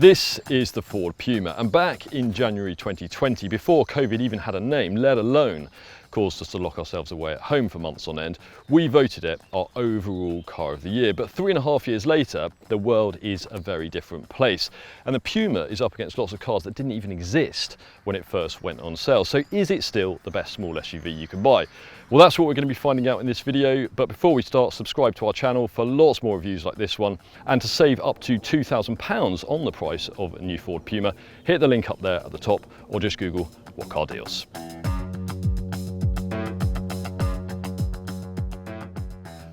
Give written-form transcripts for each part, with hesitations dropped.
This is the Ford Puma, and back in January 2020, before COVID even had a name, let alone caused us to lock ourselves away at home for months on end, we voted it our overall car of the year. But 3.5 years later, the world is a very different place. And the Puma is up against lots of cars that didn't even exist when it first went on sale. So is it still the best small SUV you can buy? Well, that's what we're going to be finding out in this video. But before we start, subscribe to our channel for lots more reviews like this one. And to save up to £2,000 on the price of a new Ford Puma, hit the link up there at the top or just Google "what car deals."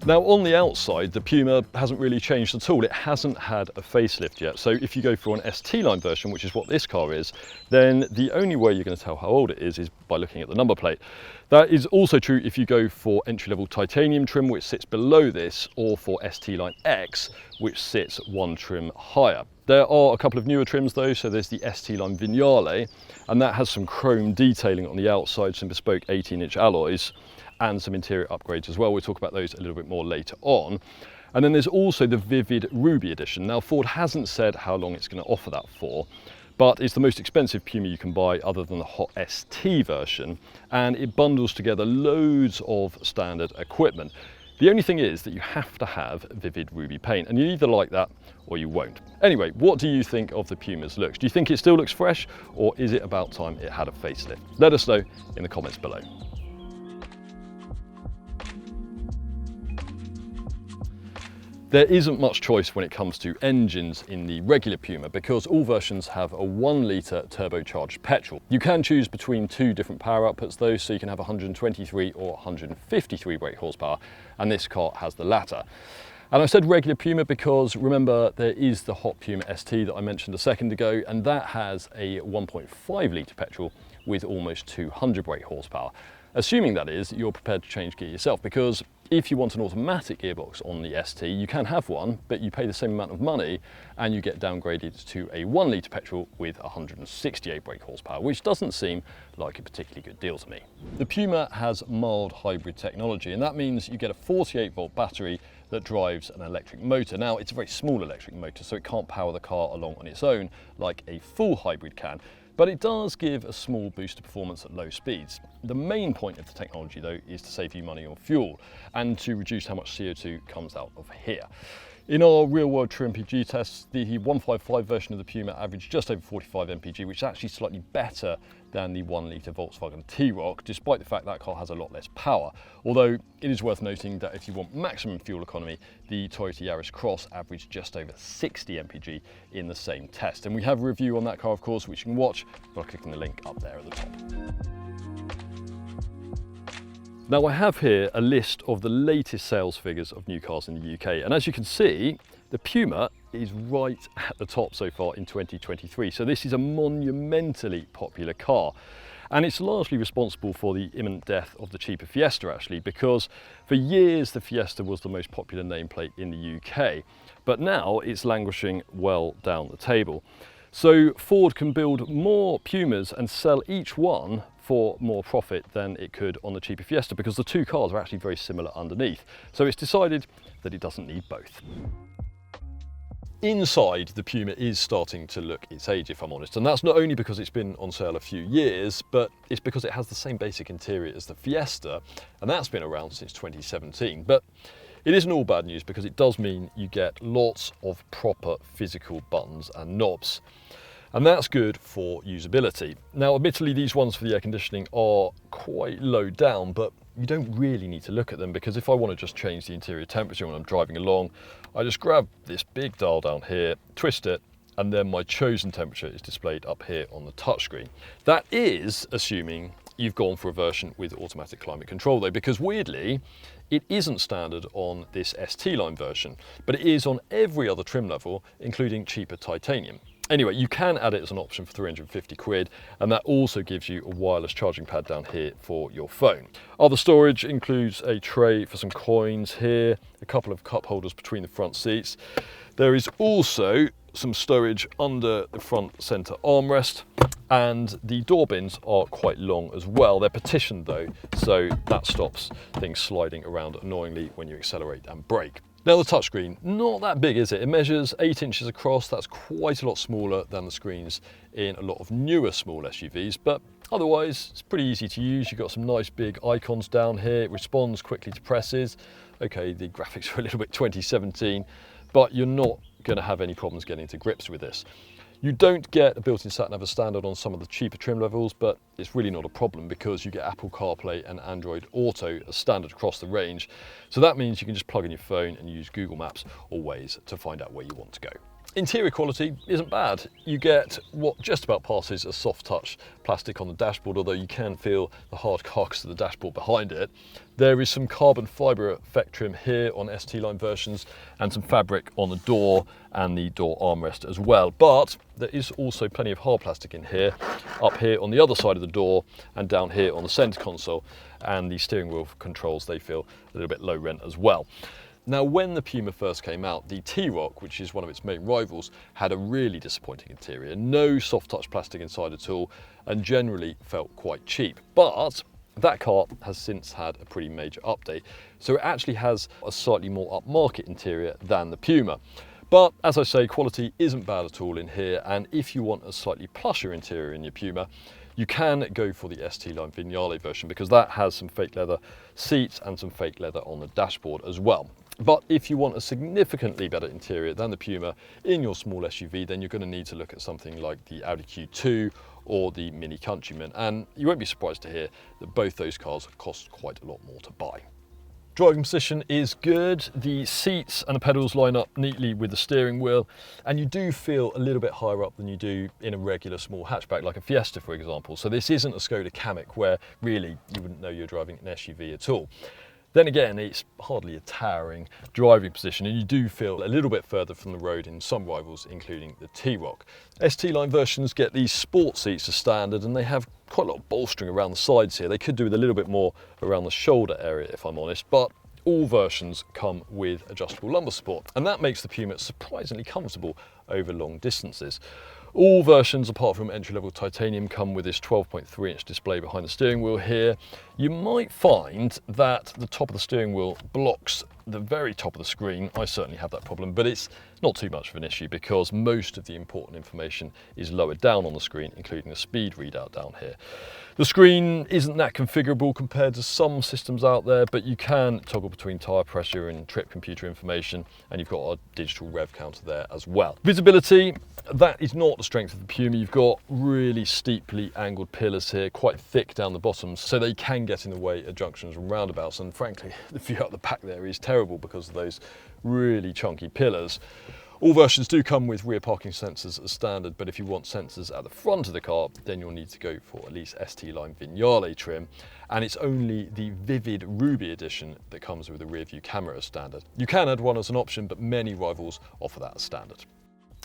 Now, on the outside, the Puma hasn't really changed at all. It hasn't had a facelift yet. So if you go for an ST line version, which is what this car is, then the only way you're going to tell how old it is by looking at the number plate. That is also true if you go for entry-level titanium trim, which sits below this, or for ST line X, which sits one trim higher. There are a couple of newer trims though, so there's the ST line Vignale, and that has some chrome detailing on the outside, some bespoke 18-inch alloys, and some interior upgrades as well. We'll talk about those a little bit more later on. And then there's also the Vivid Ruby edition. Now, Ford hasn't said how long it's going to offer that for, but it's the most expensive Puma you can buy other than the hot ST version, and it bundles together loads of standard equipment. The only thing is that you have to have Vivid Ruby paint, and you either like that or you won't. Anyway, what do you think of the Puma's looks? Do you think it still looks fresh, or is it about time it had a facelift? Let us know in the comments below. There isn't much choice when it comes to engines in the regular Puma because all versions have a 1 litre turbocharged petrol. You can choose between two different power outputs though, so you can have 123 or 153 brake horsepower, and this car has the latter. And I said regular Puma because remember there is the hot Puma ST that I mentioned a second ago, and that has a 1.5 litre petrol with almost 200 brake horsepower. Assuming that is, you're prepared to change gear yourself, because if you want an automatic gearbox on the ST, you can have one, but you pay the same amount of money and you get downgraded to a 1 litre petrol with 168 brake horsepower, which doesn't seem like a particularly good deal to me. The Puma has mild hybrid technology, and that means you get a 48-volt battery that drives an electric motor. Now, it's a very small electric motor, so it can't power the car along on its own like a full hybrid can, but it does give a small boost to performance at low speeds. The main point of the technology though is to save you money on fuel and to reduce how much CO2 comes out of here. In our real-world true MPG tests, the 155 version of the Puma averaged just over 45 MPG, which is actually slightly better than the 1 litre Volkswagen T-Roc, despite the fact that car has a lot less power. Although it is worth noting that if you want maximum fuel economy, the Toyota Yaris Cross averaged just over 60 MPG in the same test. And we have a review on that car, of course, which you can watch by clicking the link up there at the top. Now, I have here a list of the latest sales figures of new cars in the UK, and as you can see, the Puma is right at the top so far in 2023. So this is a monumentally popular car, and it's largely responsible for the imminent death of the cheaper Fiesta actually, because for years the Fiesta was the most popular nameplate in the UK, but now it's languishing well down the table. So Ford can build more Pumas and sell each one for more profit than it could on the cheaper Fiesta, because the two cars are actually very similar underneath. So it's decided that it doesn't need both. Inside, the Puma is starting to look its age, if I'm honest, and that's not only because it's been on sale a few years, but it's because it has the same basic interior as the Fiesta, and that's been around since 2017. But it isn't all bad news, because it does mean you get lots of proper physical buttons and knobs. And that's good for usability. Now, admittedly, these ones for the air conditioning are quite low down, but you don't really need to look at them, because if I want to just change the interior temperature when I'm driving along, I just grab this big dial down here, twist it, and then my chosen temperature is displayed up here on the touchscreen. That is assuming you've gone for a version with automatic climate control though, because weirdly, it isn't standard on this ST line version, but it is on every other trim level, including cheaper titanium. Anyway, you can add it as an option for 350 quid, and that also gives you a wireless charging pad down here for your phone. Other storage includes a tray for some coins here, a couple of cup holders between the front seats. There is also some storage under the front centre armrest, and the door bins are quite long as well. They're partitioned though, so that stops things sliding around annoyingly when you accelerate and brake. Now the touchscreen, not that big, is it? It measures 8 inches across. That's quite a lot smaller than the screens in a lot of newer small SUVs, but otherwise it's pretty easy to use. You've got some nice big icons down here. It responds quickly to presses. Okay, the graphics are a little bit 2017, but you're not going to have any problems getting to grips with this. You don't get a built-in sat-nav as standard on some of the cheaper trim levels, but it's really not a problem because you get Apple CarPlay and Android Auto as standard across the range. So that means you can just plug in your phone and use Google Maps or Waze to find out where you want to go. Interior quality isn't bad. You get what just about passes as soft touch plastic on the dashboard, although you can feel the hard carcass of the dashboard behind it. There is some carbon fibre effect trim here on ST line versions and some fabric on the door and the door armrest as well. But there is also plenty of hard plastic in here, up here on the other side of the door and down here on the centre console. And the steering wheel controls, they feel a little bit low rent as well. Now, when the Puma first came out, the T-Roc, which is one of its main rivals, had a really disappointing interior. No soft touch plastic inside at all, and generally felt quite cheap. But that car has since had a pretty major update. So it actually has a slightly more upmarket interior than the Puma. But as I say, quality isn't bad at all in here. And if you want a slightly plusher interior in your Puma, you can go for the ST line Vignale version because that has some fake leather seats and some fake leather on the dashboard as well. But if you want a significantly better interior than the Puma in your small SUV, then you're going to need to look at something like the Audi Q2 or the Mini Countryman. And you won't be surprised to hear that both those cars cost quite a lot more to buy. Driving position is good. The seats and the pedals line up neatly with the steering wheel, and you do feel a little bit higher up than you do in a regular small hatchback like a Fiesta, for example. So this isn't a Skoda Kamiq where really you wouldn't know you're driving an SUV at all. Then again, it's hardly a towering driving position, and you do feel a little bit further from the road in some rivals, including the T-Roc. ST line versions get these sport seats as standard, and they have quite a lot of bolstering around the sides here. They could do with a little bit more around the shoulder area, if I'm honest, but all versions come with adjustable lumbar support, and that makes the Puma surprisingly comfortable over long distances. All versions, apart from entry-level titanium, come with this 12.3-inch display behind the steering wheel here. You might find that the top of the steering wheel blocks the very top of the screen. I certainly have that problem, but it's not too much of an issue because most of the important information is lower down on the screen, including the speed readout down here. The screen isn't that configurable compared to some systems out there, but you can toggle between tyre pressure and trip computer information, and you've got a digital rev counter there as well. Visibility, that is not the strength of the Puma. You've got really steeply angled pillars here, quite thick down the bottoms, so they can get in the way at junctions and roundabouts, and frankly, the view out the back there is terrible because of those really chunky pillars. All versions do come with rear parking sensors as standard, but if you want sensors at the front of the car, then you'll need to go for at least ST line Vignale trim, and it's only the Vivid Ruby edition that comes with a rear view camera as standard. You can add one as an option, but many rivals offer that as standard.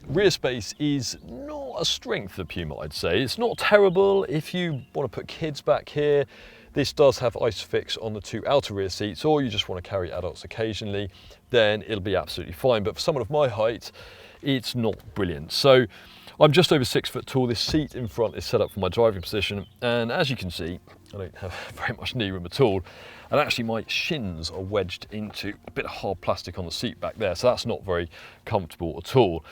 Rear space is not a strength of Puma, I'd say. It's not terrible if you want to put kids back here. This does have ISOFIX on the two outer rear seats, or you just want to carry adults occasionally, then it'll be absolutely fine. But for someone of my height, it's not brilliant. So I'm just over 6 foot tall. This seat in front is set up for my driving position, and as you can see, I don't have very much knee room at all. And actually my shins are wedged into a bit of hard plastic on the seat back there, so that's not very comfortable at all.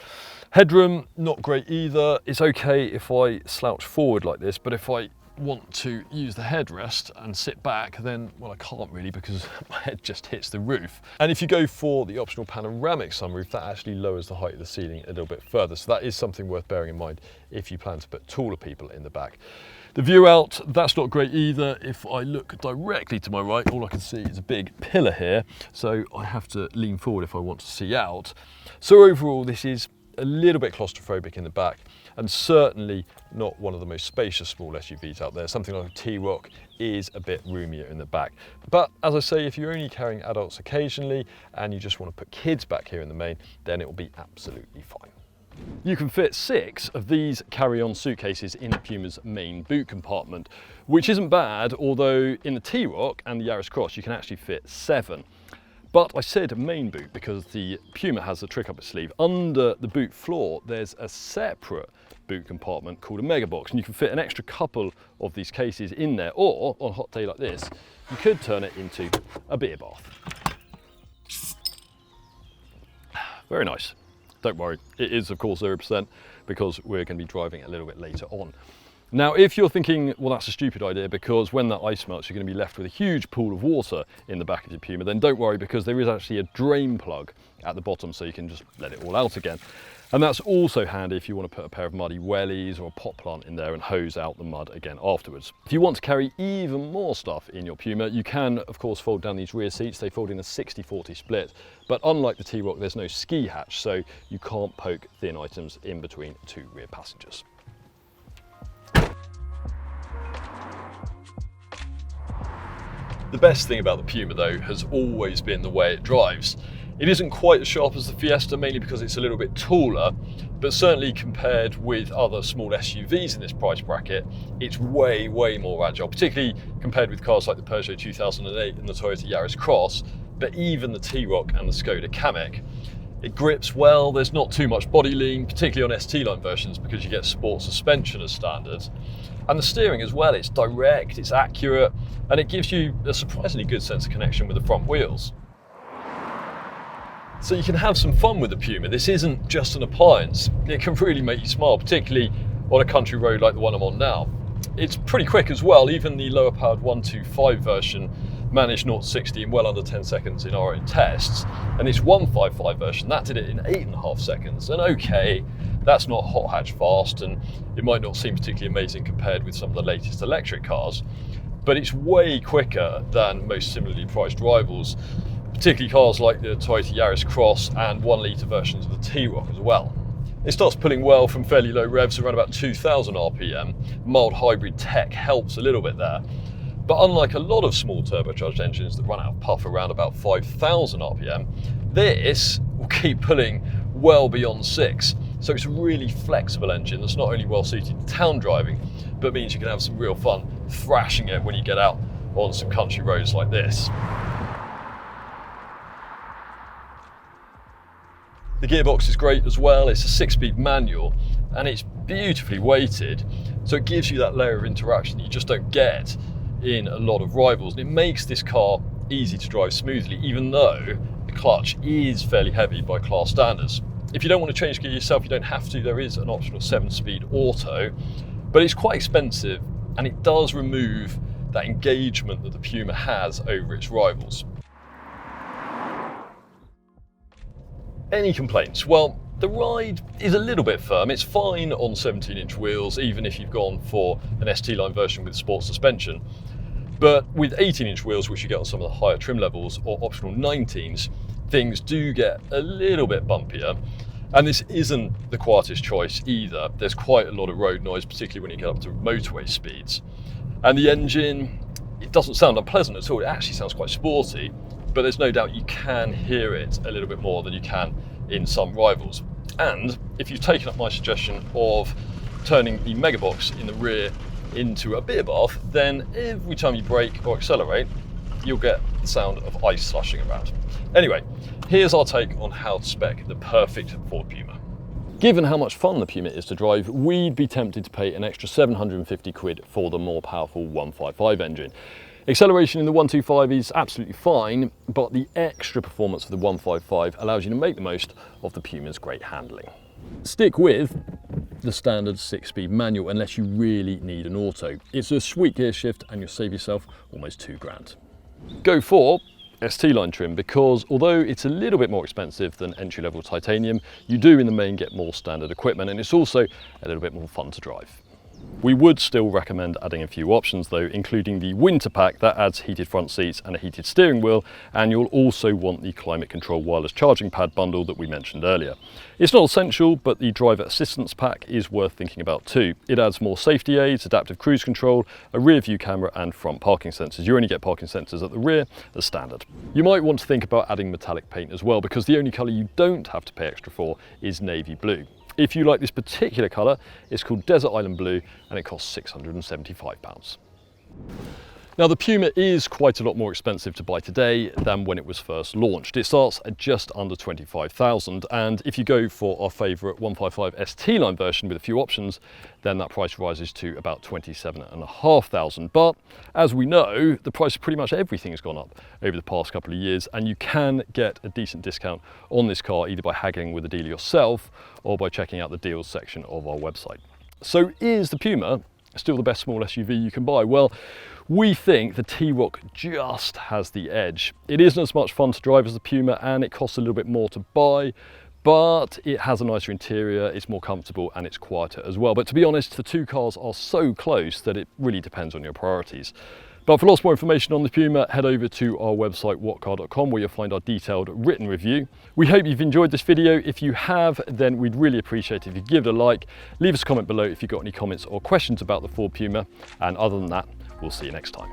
Headroom, not great either. It's okay if I slouch forward like this, but if I want to use the headrest and sit back, then, well, I can't really because my head just hits the roof. And if you go for the optional panoramic sunroof, that actually lowers the height of the ceiling a little bit further. So that is something worth bearing in mind if you plan to put taller people in the back. The view out, that's not great either. If I look directly to my right, all I can see is a big pillar here. So I have to lean forward if I want to see out. So overall, this is a little bit claustrophobic in the back, and certainly not one of the most spacious small SUVs out there. Something like a T-Roc is a bit roomier in the back. But as I say, if you're only carrying adults occasionally and you just want to put kids back here in the main, then it will be absolutely fine. You can fit 6 of these carry-on suitcases in the Puma's main boot compartment, which isn't bad, although in the T-Roc and the Yaris Cross you can actually fit 7. But I said main boot because the Puma has a trick up its sleeve. Under the boot floor, there's a separate boot compartment called a mega box, and you can fit an extra couple of these cases in there, or on a hot day like this, you could turn it into a beer bath. very nice. Don't worry, it is of course 0% because we're going to be driving it a little bit later on. Now, if you're thinking, well, that's a stupid idea because when that ice melts, you're going to be left with a huge pool of water in the back of your Puma, then don't worry because there is actually a drain plug at the bottom so you can just let it all out again. And that's also handy if you want to put a pair of muddy wellies or a pot plant in there and hose out the mud again afterwards. If you want to carry even more stuff in your Puma, you can of course fold down these rear seats. They fold in a 60-40 split, but unlike the T-Roc, there's no ski hatch, so you can't poke thin items in between two rear passengers. The best thing about the Puma though has always been the way it drives. It isn't quite as sharp as the Fiesta, mainly because it's a little bit taller, but certainly compared with other small SUVs in this price bracket, it's way more agile, particularly compared with cars like the Peugeot 2008 and the Toyota Yaris Cross, but even the T-Roc and the Skoda Kamiq. It grips well, there's not too much body lean, particularly on ST-line versions because you get sport suspension as standard. And the steering as well, it's direct, it's accurate, and it gives you a surprisingly good sense of connection with the front wheels. So you can have some fun with the Puma. This isn't just an appliance. It can really make you smile, particularly on a country road like the one I'm on now. It's pretty quick as well. Even the lower powered 125 version managed 0-60 in well under 10 seconds in our own tests. And this 155 version, that did it in 8.5 seconds. And okay, that's not hot hatch fast, and it might not seem particularly amazing compared with some of the latest electric cars, but it's way quicker than most similarly priced rivals, particularly cars like the Toyota Yaris Cross and 1 litre versions of the T-Roc as well. It starts pulling well from fairly low revs around about 2000 RPM. Mild hybrid tech helps a little bit there. But unlike a lot of small turbocharged engines that run out of puff around about 5000 RPM, this will keep pulling well beyond 6. So it's a really flexible engine that's not only well suited to town driving, but means you can have some real fun thrashing it when you get out on some country roads like this. The gearbox is great as well. It's a 6-speed manual and it's beautifully weighted, so it gives you that layer of interaction that you just don't get in a lot of rivals. And it makes this car easy to drive smoothly, even though the clutch is fairly heavy by class standards. If you don't want to change gear yourself, you don't have to. There is an optional 7-speed auto, but it's quite expensive and it does remove that engagement that the Puma has over its rivals. Any complaints? Well, the ride is a little bit firm. It's fine on 17-inch wheels, even if you've gone for an ST-line version with sport suspension. But with 18-inch wheels, which you get on some of the higher trim levels, or optional 19s, things do get a little bit bumpier. And this isn't the quietest choice either. There's quite a lot of road noise, particularly when you get up to motorway speeds. And the engine, it doesn't sound unpleasant at all. It actually sounds quite sporty, but there's no doubt you can hear it a little bit more than you can in some rivals. And if you've taken up my suggestion of turning the mega box in the rear into a beer bath, then every time you brake or accelerate, you'll get the sound of ice slushing around. Anyway, here's our take on how to spec the perfect Ford Puma. Given how much fun the Puma is to drive, we'd be tempted to pay an extra 750 quid for the more powerful 155 engine. Acceleration in the 125 is absolutely fine, but the extra performance of the 155 allows you to make the most of the Puma's great handling. Stick with the standard 6-speed manual unless you really need an auto. It's a sweet gear shift and you'll save yourself almost £2,000. Go for ST-line trim because although it's a little bit more expensive than entry-level titanium, you do in the main get more standard equipment and it's also a little bit more fun to drive. We would still recommend adding a few options though, including the winter pack that adds heated front seats and a heated steering wheel, and you'll also want the climate control wireless charging pad bundle that we mentioned earlier. It's not essential, but the driver assistance pack is worth thinking about too. It adds more safety aids, adaptive cruise control, a rear view camera and front parking sensors. You only get parking sensors at the rear as standard. You might want to think about adding metallic paint as well, because the only colour you don't have to pay extra for is navy blue. If you like this particular colour, it's called Desert Island Blue and it costs £675. Now the Puma is quite a lot more expensive to buy today than when it was first launched. It starts at just under 25,000, and if you go for our favourite 155 ST line version with a few options, then that price rises to about 27,500. But as we know, the price of pretty much everything has gone up over the past couple of years, and you can get a decent discount on this car either by haggling with a dealer yourself or by checking out the deals section of our website. So is the Puma still the best small SUV you can buy? Well, we think the T-Roc just has the edge. It isn't as much fun to drive as the Puma, and it costs a little bit more to buy, but it has a nicer interior, it's more comfortable, and it's quieter as well. But to be honest, the two cars are so close that it really depends on your priorities. But for lots more information on the Puma, head over to our website whatcar.com, where you'll find our detailed written review. We hope you've enjoyed this video. If you have, then we'd really appreciate it if you give it a like. Leave us a comment below if you've got any comments or questions about the Ford Puma. And other than that, we'll see you next time.